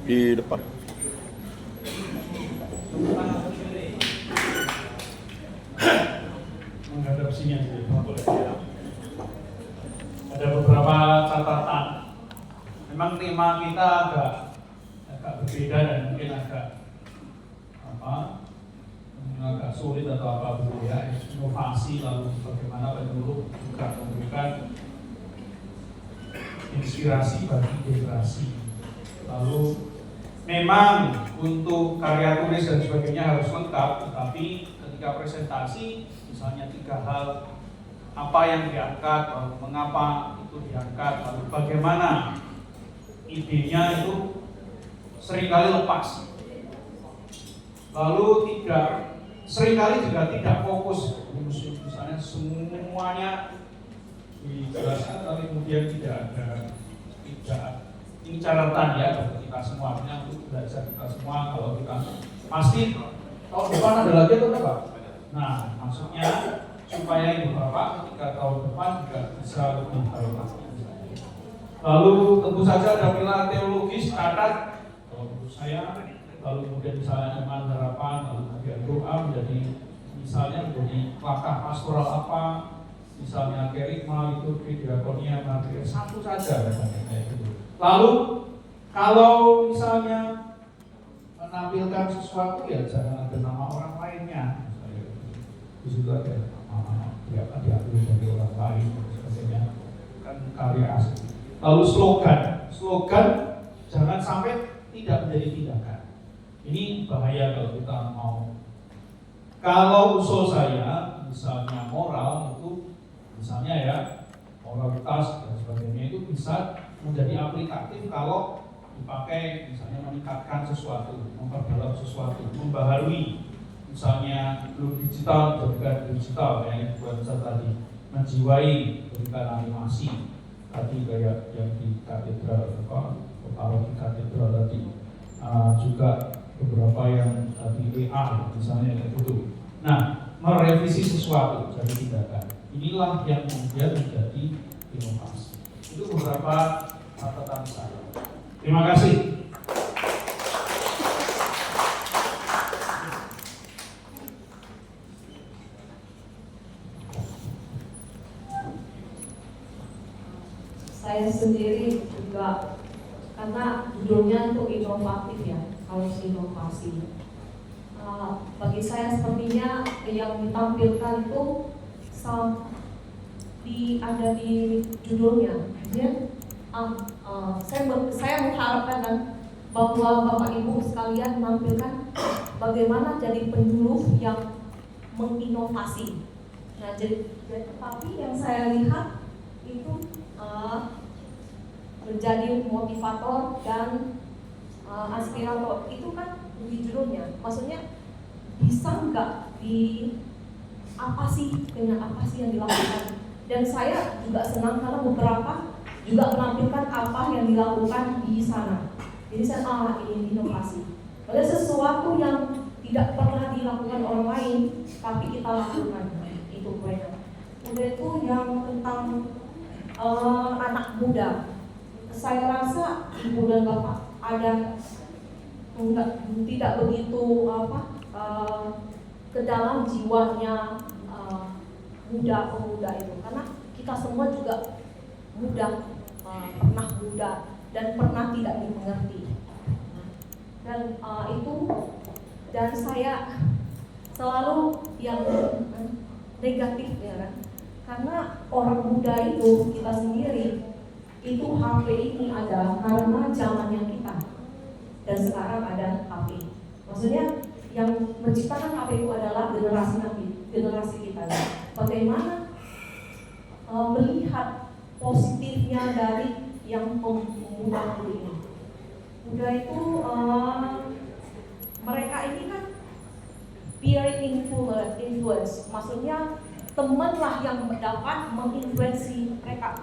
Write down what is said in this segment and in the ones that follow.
di depan. Menghadap sini aja, boleh ya. Ada beberapa catatan. Memang tema kita agak berbeda dan mungkin agak sulit atau apa begitu ya. Inovasi, lalu bagaimana penyuluh juga memberikan inspirasi bagi generasi. Lalu memang untuk karya tulis dan sebagainya harus lengkap, tetapi ketika presentasi misalnya 3 hal, apa yang diangkat, lalu mengapa itu diangkat, lalu bagaimana idenya, itu seringkali lepas. Lalu seringkali juga tidak fokus, misalnya semuanya dijelaskan tapi kemudian tidak ada ini catatan ya bagi kita semua, untuk belajar kita semua. Kalau kita pasti tahun depan ada lagi atau enggak? Nah, maksudnya supaya ibu bapak ketika tahun depan juga bisa lebih baik. Lalu tentu saja ada pilar teologis, catat kalau menurut saya. Lalu kemudian misalnya iman, harapan, lalu kemudian doa menjadi misalnya menjadi langkah pastoral apa, misalnya kerigma, liturgi, diakonia, martir, satu saja kayak gitu. Lalu kalau misalnya menampilkan sesuatu ya jangan ada nama orang lainnya. Di situ ada nama diambil dari orang lain dan sebagainya, kan karya asli. Lalu slogan jangan sampai tidak menjadi tindakan. Ini bahaya kalau kita mau. Kalau usul saya misalnya moral itu, misalnya ya moralitas dan sebagainya itu bisa menjadi aplikatif kalau dipakai misalnya meningkatkan sesuatu, memperdalam sesuatu, membaharui, misalnya belum digital jadikan digital kayak buat saya tadi, menjiwai berikan animasi tadi kayak yang di katedral kalau di katedral tadi, juga beberapa yang tadi WA misalnya kayak gitu. Nah, merevisi sesuatu jadi tindakan. Inilah yang kemudian menjadi inovasi. Itu beberapa catatan saya. Terima kasih. Saya sendiri juga, karena judulnya itu inovatif ya, harus inovasi. Bagi saya sepertinya yang ditampilkan itu ada di judulnya. Saya mengharapkan bahwa Bapak Ibu sekalian menampilkan bagaimana jadi penyuluh yang menginovasi. Nah, tapi yang saya lihat itu menjadi motivator dan aspirator, itu kan di judulnya. Maksudnya bisa nggak apa sih yang dilakukan? Dan saya juga senang karena beberapa juga menampilkan apa yang dilakukan di sana. Jadi saya ini inovasi. Ada sesuatu yang tidak pernah dilakukan orang lain, tapi kita lakukan. Itu mereka. Kemudian itu yang tentang anak muda. Saya rasa ibu dan bapak ada tidak begitu ke dalam jiwanya pemuda itu, karena kita semua juga pernah muda dan pernah tidak dimengerti, dan saya selalu yang negatif ya kan, karena orang muda itu kita sendiri itu HP ini ada karena zamannya kita. Dan sekarang ada HP. Maksudnya yang menciptakan HP itu adalah generasi kita. Bagaimana melihat positifnya dari yang pemuda ini? Muda itu mereka ini kan peer influence, maksudnya temanlah yang dapat menginfluensi mereka.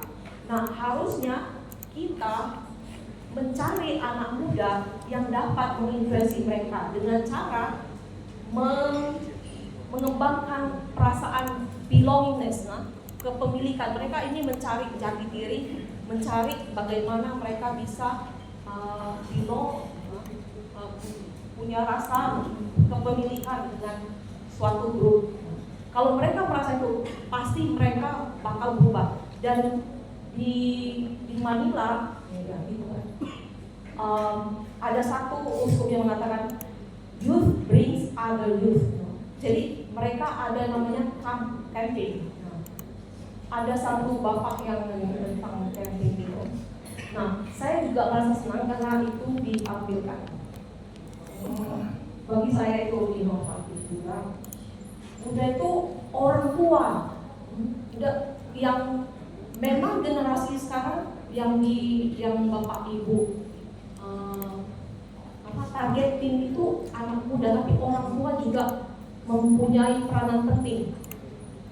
Nah, harusnya kita mencari anak muda yang dapat menginfluensi mereka dengan cara mengembangkan perasaan belongingness, kepemilikan. Mereka ini mencari jati diri, mencari bagaimana mereka bisa Dino punya rasa kepemilikan dengan suatu grup. Kalau mereka merasa itu, pasti mereka bakal berubah. Dan di Manila, ya, gitu kan, ada satu uskup yang mengatakan youth brings other youth. Jadi mereka ada namanya camping. Ada satu bapak yang tentang camping itu. Nah, saya juga merasa senang karena itu diambilkan. Bagi saya itu inovatif juga. Udah itu orang tua, udah yang memang generasi sekarang yang bapak ibu targetin itu anak muda, tapi orang tua juga mempunyai peranan penting.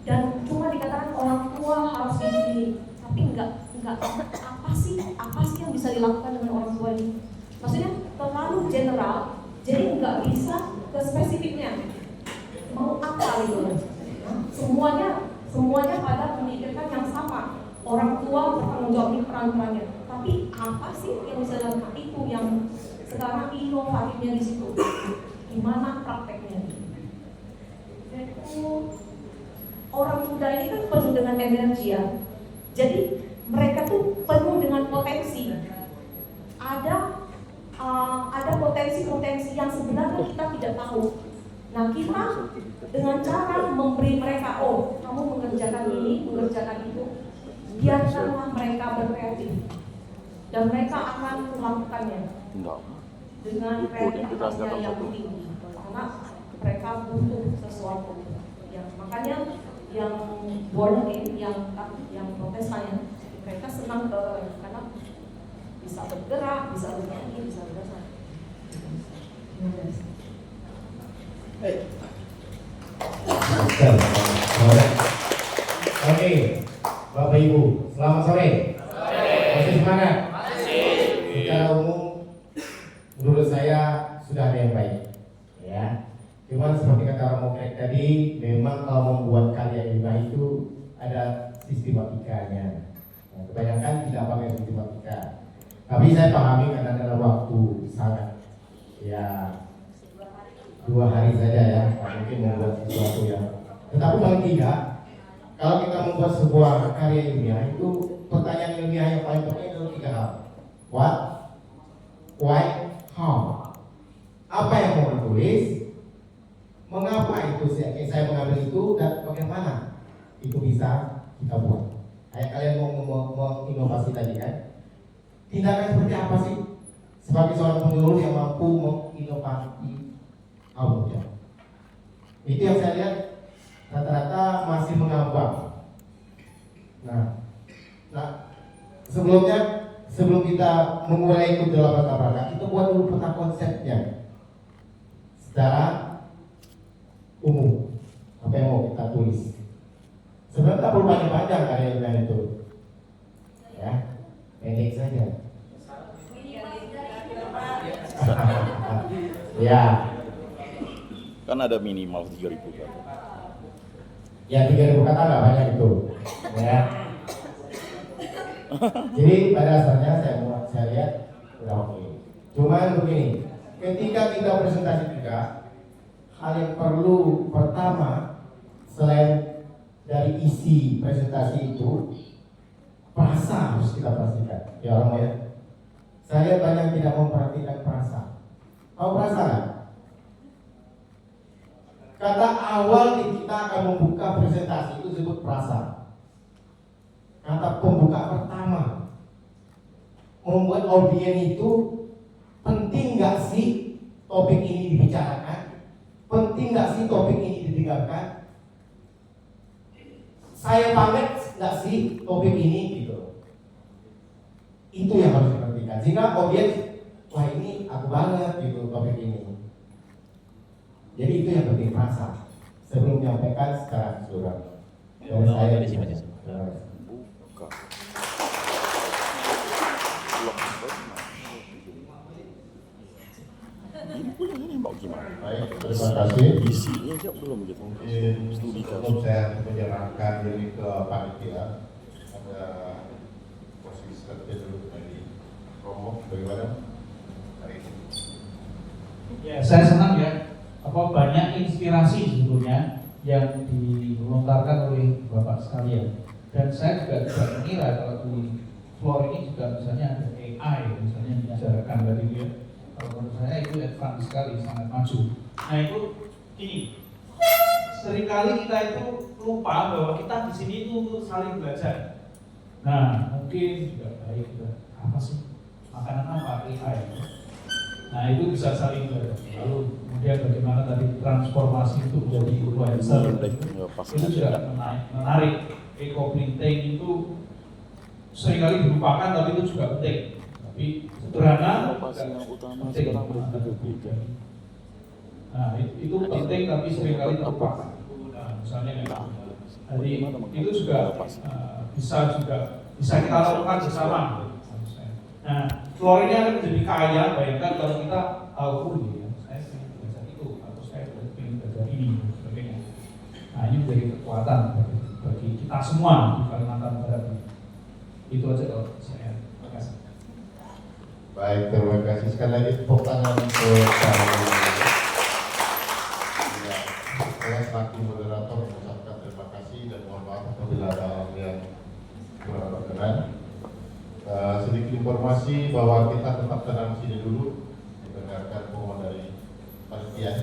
Dan cuma dikatakan orang tua harus begini, tapi enggak apa sih yang bisa dilakukan dengan orang tua ini? Maksudnya terlalu general, jadi enggak bisa ke spesifiknya. Mau apa gitu? Semuanya pada memikirkan yang sama. Orang tua bertanggung jawab di peran-perannya. Tapi apa sih yang bisa dilakukan? Itu yang sekarang inovatifnya di situ. Gimana prakteknya? Itu orang muda ini kan penuh dengan energi ya. Jadi mereka tuh penuh dengan potensi. Ada potensi-potensi yang sebenarnya kita tidak tahu. Nah, kita dengan cara memberi mereka, oh, kamu mengerjakan ini, mengerjakan itu, biarkanlah mereka berkreatif, dan mereka akan melakukannya dengan kreativitasnya yang tinggi, karena mereka butuh sesuatu. Ya, makanya yang born again, yang protestan, mereka senang karena bisa bergerak, bisa bernyanyi, bisa berasa. Oke, Bapak Ibu, selamat sore. Masih semangat? Secara umum, menurut saya sudah ada yang baik, ya. Cuman seperti kata Romo Krek tadi, memang kalau membuat karya ilmiah itu ada sistematikanya. Nah, kebanyakan tidak pakai sistematika. Tapi saya pahami karena dalam waktu sangat, ya, 2 hari saja ya, mungkin membuat sesuatu yang. Tetapi paling tidak, kalau kita membuat sebuah karya ilmiah itu pertanyaan ilmiah yang paling penting adalah 3 hal. What, why, how. Apa yang mau ditulis, mengapa itu saya mengambil itu, dan bagaimana itu bisa kita buat. Kayak kalian mau menginovasi tadi kan, tindakan seperti apa sih sebagai seorang penulis yang mampu menginovasi audio. Itu yang saya lihat rata-rata masih mengambang. Nah, sebelum kita memulai ikut dalam rangka kita buat dulu peta konsepnya secara umum. Apa yang mau kita tulis? Sebenarnya tak perlu panjang karya ilmiah itu, ya, pendek saja. Ya. Kan ada minimal 3.000 kata. Ya 3.000 kata nggak banyak itu, ya. Jadi pada dasarnya saya lihat udah oke. Cuman begini, ketika kita presentasi juga, hal yang perlu pertama selain dari isi presentasi itu, perasa harus kita perhatikan. Ya orang ya. Saya lihat banyak tidak memperhatikan perasa. Tahu perasa nggak? Kata awal kita akan membuka presentasi itu disebut perasa. Kata pembuka pertama, membuat audiens itu penting nggak sih topik ini dibicarakan? Penting nggak sih topik ini didengarkan? Saya banget nggak sih topik ini gitu? Itu yang harus diperhatikan. Sehingga audiens, wah ini aku banget gitu topik ini. Jadi itu yang penting perasa sebelum menyampaikan secara keseluruhan. Dari saya di sini. Buka. Ini mau gimana? Baik, terima kasih. Isinya aja belum gitu. Mungkin sebelum saya menyerahkan diri ke panitia, ada posisi tertentu dulu tadi. Romo, bagaimana? Ya, saya senang ya, banyak inspirasi sebetulnya yang dilontarkan oleh Bapak sekalian. Dan saya juga tidak mengira kalau di floor ini juga misalnya ada AI, misalnya dibicarakan tadi ya. Kalau menurut saya itu advance sekali, sangat maju. Nah itu ini, seringkali kita itu lupa bahwa kita di sini itu untuk saling belajar. Nah mungkin juga baik juga apa sih makanan apa AI. Nah itu bisa saling belajar. Lalu kemudian bagaimana tadi transformasi itu menjadi influencer itu juga menarik. Eco-printing itu seringkali dilupakan tapi itu juga penting. Tapi sederhana penting. Nah itu penting tapi seringkali terlupakan. Nah misalnya jadi itu juga bisa kita lakukan bersama. Nah floor ini akan menjadi kaya. Bayangkan kalau kita tahu ya, saya ingin belajar itu atau saya ingin belajar ini dan sebagainya. Nah ini menjadi kekuatan bagi kita semua di Kalimantan Barat ini. Itu aja kalau saya. Terima kasih. Baik, terima kasih sekali lagi tepuk tangan untuk saya selaku moderator mengucapkan terima kasih dan mohon maaf apabila ada hal yang kurang berkenan. Sedikit informasi bahwa kita tetap tenang sini dulu, mendengarkan pengumuman dari panitia.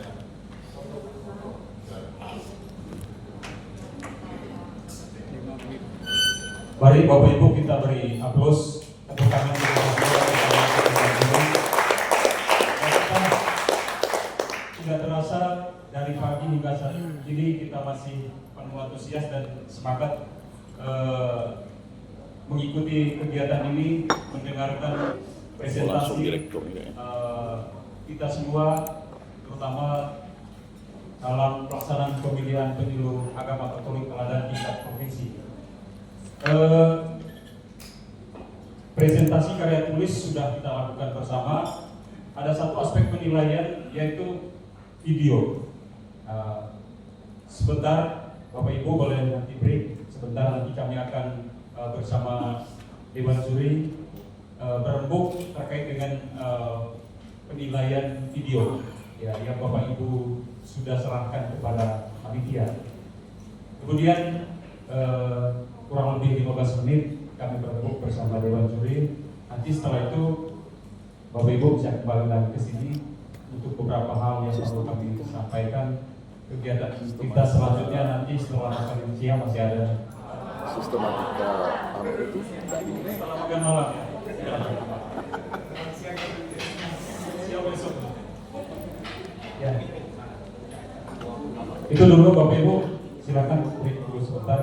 Mari Bapak Ibu kita beri aplaus, tepuk tangan tidak terasa dari pagi hingga saat ini kita masih penuh antusias dan semangat mengikuti kegiatan ini, mendengarkan presentasi kita semua, terutama dalam pelaksanaan pemilihan pemilu agama Katolik Teladan tingkat provinsi. Presentasi karya tulis sudah kita lakukan bersama. Ada satu aspek penilaian yaitu video. Sebentar Bapak Ibu boleh nanti break. Sebentar nanti kami akan bersama Dewan Juri berembuk terkait dengan penilaian video ya, yang Bapak Ibu sudah serahkan kepada panitia. Kemudian kurang lebih 15 menit kami berembuk bersama Dewan Juri. Nanti setelah itu Bapak Ibu bisa kembali lagi ke sini untuk beberapa hal yang perlu kami sampaikan. Kegiatan kita selanjutnya nanti setelah makan siang masih ada sistematika itu setelah makan malam ya. Siang besok ya. Itu dulu Bapak Ibu, silakan break dulu sebentar.